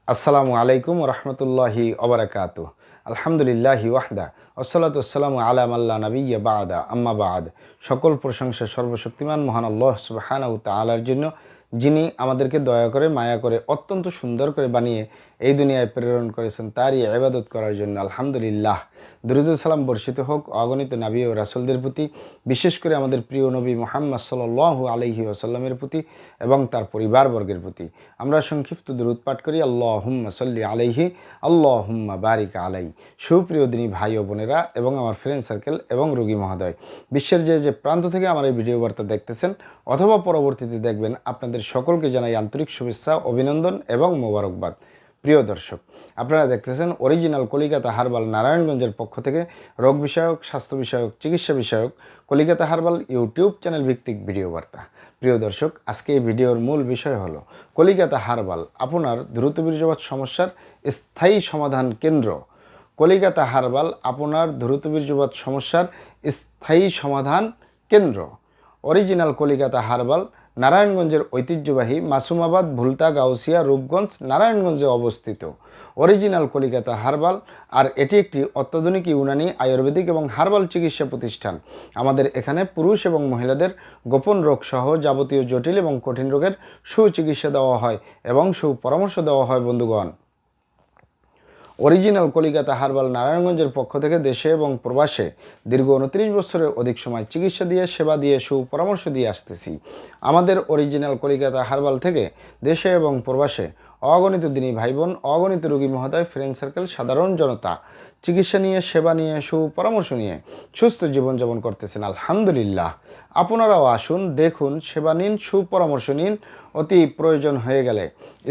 আসসালামু আলাইকুম রহমতুল্লাহি ওবরাকাতু। আলহামদুলিল্লাহি ওয়াহদা ওয়াসসালাতু ওয়াসসালামু আলা মাল্লা নাবিয়্যা বা'দা আম্মা বা'দ। সকল প্রশংসা সর্বশক্তিমান মহান আল্লাহ সুবহানাহু ওয়া তাআলার জন্য, যিনি আমাদেরকে দয়া করে মায়া করে অত্যন্ত সুন্দর করে বানিয়ে এই দুনিয়ায় প্রেরণ করেছেন, তারই ইবাদত করার জন্য আলহামদুলিল্লাহ। দরুদ ও সালাম বর্ষিত হোক অগণিত নবী ও রাসূলদের প্রতি, বিশেষ করে আমাদের প্রিয় নবী মুহাম্মদ সাল্লাল্লাহু আলাইহি ওয়াসাল্লামের প্রতি এবং তার পরিবারবর্গের প্রতি। আমরা সংক্ষিপ্ত দরুদ পাঠ করি, আল্লাহুম্মা সাল্লি আলাইহি, আল্লাহুম্মা বারিক আলাই। সুপ্রিয় দিনী ভাই ও বোনেরা এবং আমার ফ্রেন্ড সার্কেল এবং রোগী মহোদয়, বিশ্বের যে প্রান্ত থেকে আমার এই ভিডিও বার্তা দেখতেছেন অথবা পরবর্তীতে দেখবেন, আপনাদের সকলকে জানাই আন্তরিক শুভেচ্ছা, অভিনন্দন এবং মোবারকবাদ। প্রিয় দর্শক, আপনারা দেখতেছেন অরিজিনাল কলিকাতা হার্বাল নারায়ণগঞ্জের পক্ষ থেকে রোগ বিষয়ক, স্বাস্থ্য বিষয়ক, চিকিৎসা বিষয়ক কলিকাতা হার্বাল ইউটিউব চ্যানেল ভিত্তিক ভিডিও বার্তা। প্রিয় দর্শক, আজকে এই ভিডিওর মূল বিষয় হলো কলিকাতা হার্বাল আপনার দ্রুত বীর্যপাত সমস্যার স্থায়ী সমাধান কেন্দ্র। কলিকাতা হার্বাল আপনার দ্রুত বীর্যপাত সমস্যার স্থায়ী সমাধান কেন্দ্র। অরিজিনাল কলিকাতা হার্বাল নারায়ণগঞ্জের ঐতিহ্যবাহী মাসুমাবাদ, ভুলতা, গাউসিয়া, রূপগঞ্জ, নারায়ণগঞ্জে অবস্থিত অরিজিনাল কলিকাতা হার্বাল। আর এটি একটি অত্যাধুনিক ইউনানি, আয়ুর্বেদিক এবং হার্বাল চিকিৎসা প্রতিষ্ঠান। আমাদের এখানে পুরুষ এবং মহিলাদের গোপন রোগ সহ যাবতীয় জটিল এবং কঠিন রোগের সুচিকিৎসা দেওয়া হয় এবং সুপরামর্শ দেওয়া হয়। বন্ধুগণ, অরিজিনাল কলিকাতা হার্বাল নারায়ণগঞ্জের পক্ষ থেকে দেশে এবং প্রবাসে দীর্ঘ 29 বছরের অধিক সময় চিকিৎসা দিয়ে, সেবা দিয়ে, সুপরামর্শ দিয়ে আসতেছি। আমাদের অরিজিনাল কলিকাতা হার্বাল থেকে দেশে এবং প্রবাসে অগণিত দিনী ভাই বোন, অগণিত রোগী মহোদয়, ফ্রেন্ড সার্কেল, সাধারণ জনতা চিকিৎসা নিয়ে, সেবা নিয়ে, সুপরামর্শ নিয়ে সুস্থ জীবনযাপন করতেছেন আলহামদুলিল্লাহ। আপনারাও আসুন, দেখুন, সেবা নিন, সুপরামর্শ নিন। অতি প্রয়োজন হয়ে গেলে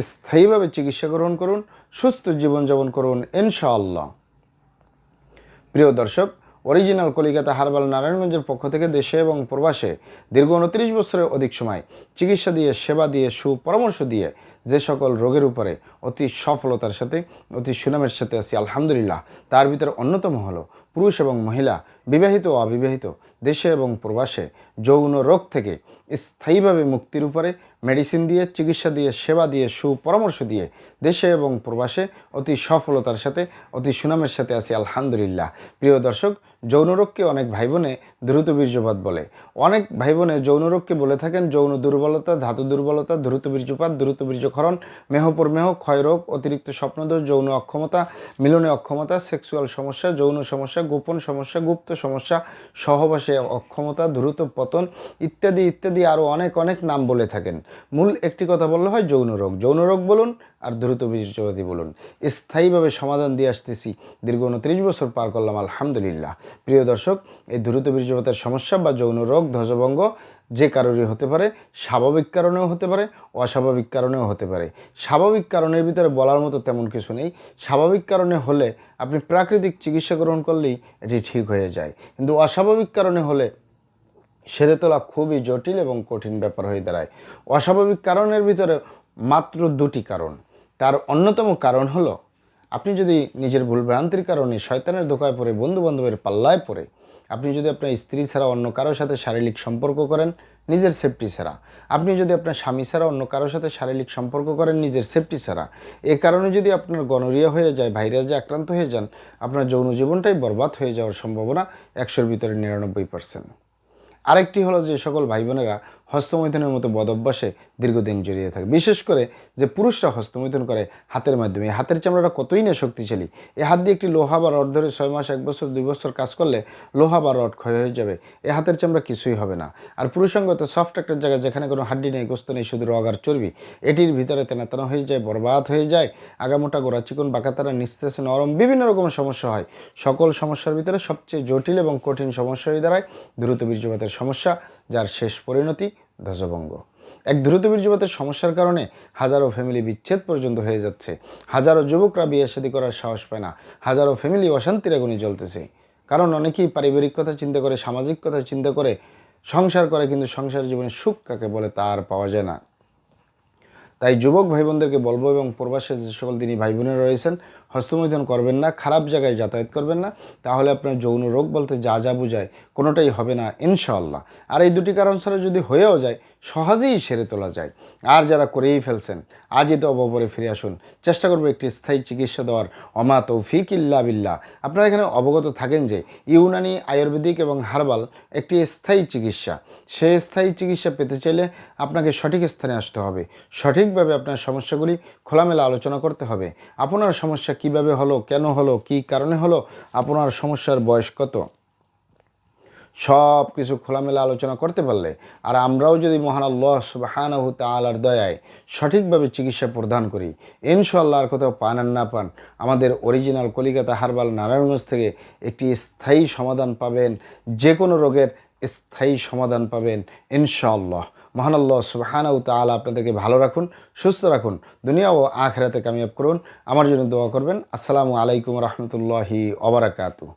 স্থায়ীভাবে চিকিৎসা গ্রহণ করুন, সুস্থ জীবনযাপন করুন ইনশাআল্লাহ। প্রিয় দর্শক, অরিজিনাল কলিকাতা হার্বাল নারায়ণগঞ্জের পক্ষ থেকে দেশে এবং প্রবাসে দীর্ঘ 29 বছরের অধিক সময় চিকিৎসা দিয়ে, সেবা দিয়ে, সুপরামর্শ দিয়ে যে সকল রোগের উপরে অতি সফলতার সাথে, অতি সুনামের সাথে আছি আলহামদুলিল্লাহ, তার ভিতরে অন্যতম হলো পুরুষ এবং মহিলা, বিবাহিত ও অবিবাহিত, দেশে এবং প্রবাসে যৌন রোগ থেকে স্থায়ীভাবে মুক্তির উপরে মেডিসিন দিয়ে, চিকিৎসা দিয়ে, সেবা দিয়ে, সুপরামর্শ দিয়ে দেশে এবং প্রবাসে অতি সফলতার সাথে, অতি সুনামের সাথে আছি আলহামদুলিল্লাহ। প্রিয় দর্শক, যৌনরোগকে অনেক ভাই বোনে দ্রুত বীর্যপাত বলে। অনেক ভাই বোনে যৌনরোগকে বলে থাকেন যৌন দুর্বলতা, ধাতু দুর্বলতা, দ্রুত বীর্যপাত, দ্রুত বীর্যক্ষরণ, মেহপরমেহ, ক্ষয়রোগ, অতিরিক্ত স্বপ্নদোষ, যৌন অক্ষমতা, মিলনে অক্ষমতা, সেক্সুয়াল সমস্যা, যৌন সমস্যা, গোপন সমস্যা, গুপ্ত সমস্যা, সহবাসে অক্ষমতা, দ্রুত পতন ইত্যাদি ইত্যাদি আরও অনেক অনেক নাম বলে থাকেন। মূল একটি কথা বললে হয় যৌনরোগ। যৌনরোগ বলুন আর দ্রুত বীর্যপাতই বলুন, স্থায়ীভাবে সমাধান দিয়ে আসতেছি। দীর্ঘ 29 বছর পার করলাম আলহামদুলিল্লাহ। প্রিয় দর্শক, এই দ্রুত বীর্যপাতের সমস্যা বা যৌন রোগ, ধ্বজভঙ্গ যে কারোরই হতে পারে। স্বাভাবিক কারণেও হতে পারে, অস্বাভাবিক কারণেও হতে পারে। স্বাভাবিক কারণের ভিতরে বলার মতো তেমন কিছু নেই। স্বাভাবিক কারণে হলে আপনি প্রাকৃতিক চিকিৎসা গ্রহণ করলেই এটি ঠিক হয়ে যায়, কিন্তু অস্বাভাবিক কারণে হলে সেরে তোলা খুবই জটিল এবং কঠিন ব্যাপার হয়ে দাঁড়ায়। অস্বাভাবিক কারণের ভিতরে মাত্র 2টি কারণ। তার অন্যতম কারণ হলো, আপনি যদি নিজের ভুলভ্রান্তির কারণে শয়তানের ধোকায় পড়ে, বন্ধুবান্ধবের পাল্লায় পড়ে আপনি যদি আপনার স্ত্রী ছাড়া অন্য কারোর সাথে শারীরিক সম্পর্ক করেন নিজের সেফটি ছাড়া, আপনি যদি আপনার স্বামী ছাড়া অন্য কারোর সাথে শারীরিক সম্পর্ক করেন নিজের সেফটি ছাড়া, এ কারণে যদি আপনার গনোরিয়া হয়ে যায়, ভাইরাসে আক্রান্ত হয়ে যান, আপনার যৌন জীবনটাই বরবাদ হয়ে যাওয়ার সম্ভাবনা 100-র ভিতরে 99%। আরেকটি হলো যে সকল ভাই বোনেরা হস্তমৈথুনের মতো বদভ্যাসে দীর্ঘদিন জড়িয়ে থাকে। বিশেষ করে যে পুরুষরা হস্তমৈথুন করে হাতের মাধ্যমে। হাতের চামড়াটা কতই না শক্তিশালী। এই হাত দিয়ে একটি লোহা বা রড ধরে 6 মাস, 1 বছর, 2 বছর কাজ করলে লোহা বা রড ক্ষয় হয়ে যাবে, এই হাতের চামড়া কিছুই হবে না। আর পুরুষাঙ্গ তো সফট একটা জায়গা, যেখানে কোনো হাড্ডি নেই, গোস্ত নেই, শুধু রগ আর চর্বি। এটির ভিতরে তেনাতেনা হয়ে যায়, বরবাদ হয়ে যায়, আগামোটা, গোড়া চিকন, বাঁকাতারা, নিস্তেছে নরম, বিভিন্ন রকম সমস্যা হয়। সকল সমস্যার ভিতরে সবচেয়ে জটিল এবং কঠিন সমস্যা হয়ে দাঁড়ায় দ্রুত বীর্যপাতের সমস্যা, যার শেষ পরিণতি ধ্বজভঙ্গ। এক দ্রুত বীর্যপাতের সমস্যার কারণে হাজারো ফ্যামিলি বিচ্ছেদ পর্যন্ত হয়ে যাচ্ছে। হাজারো যুবকরা বিয়ে শাদী করার সাহস পায় না। হাজারো ফ্যামিলি অশান্তির আগুনে জ্বলতেছে। কারণ অনেকেই পারিবারিক কথা চিন্তা করে, সামাজিক কথা চিন্তা করে সংসার করে, কিন্তু সংসার জীবনে সুখ কাকে বলে তা আর পাওয়া যায় না। তাই যুবক ভাই বোনদেরকে বলবো, এবং প্রবাসে যে সকল দিনী ভাই বোনেরা রয়েছেন, হস্তমৈথুন করবেন না, খারাপ জায়গায় যাতায়াত করবেন না, তাহলে আপনার যৌন রোগ বলতে যা যা বোঝায় কোনোটাই হবে না ইনশাআল্লাহ। আর এই 2টি কারণ ছাড়া যদি হয়েও যায়, সহজেই সেরে তোলা যায়। আর যারা করেই ফেলছেন, আজই তো অবপরে ফিরে আসুন, চেষ্টা করবো একটি স্থায়ী চিকিৎসা দেওয়ার। অমা তৌফিক ইল্লা বিল্লাহ। আপনারা এখানে অবগত থাকেন যে ইউনানি, আয়ুর্বেদিক এবং হার্বাল একটি স্থায়ী চিকিৎসা। সেই স্থায়ী চিকিৎসা পেতে চাইলে আপনাকে সঠিক স্থানে আসতে হবে, সঠিকভাবে আপনার সমস্যাগুলি খোলামেলা আলোচনা করতে হবে। আপনার সমস্যা কিভাবে হলো, কেন হলো, কী কারণে হলো, আপনার সমস্যার বয়স কত, সব কিছু খোলামেলা আলোচনা করতে পারলে, আর আমরাও যদি মহান আল্লাহ সুবহানাহু তাআলার দয়ায় সঠিকভাবে চিকিৎসা প্রদান করি, ইনশাআল্লাহ আর কোথাও পান আর না পান, আমাদের অরিজিনাল কলিকাতা হার্বাল নারায়ণগঞ্জ থেকে একটি স্থায়ী সমাধান পাবেন। যে কোনো রোগের স্থায়ী সমাধান পাবেন ইনশাআল্লাহ। মহান আল্লাহ সুবহানাহু তাআলা আপনাদেরকে ভালো রাখুন, সুস্থ রাখুন, দুনিয়া ও আখিরাতে কামিয়াব করুন। আমার জন্য দোয়া করবেন। আসসালামু আলাইকুম রহমতুল্লাহি ওয়া বারাকাতুহু।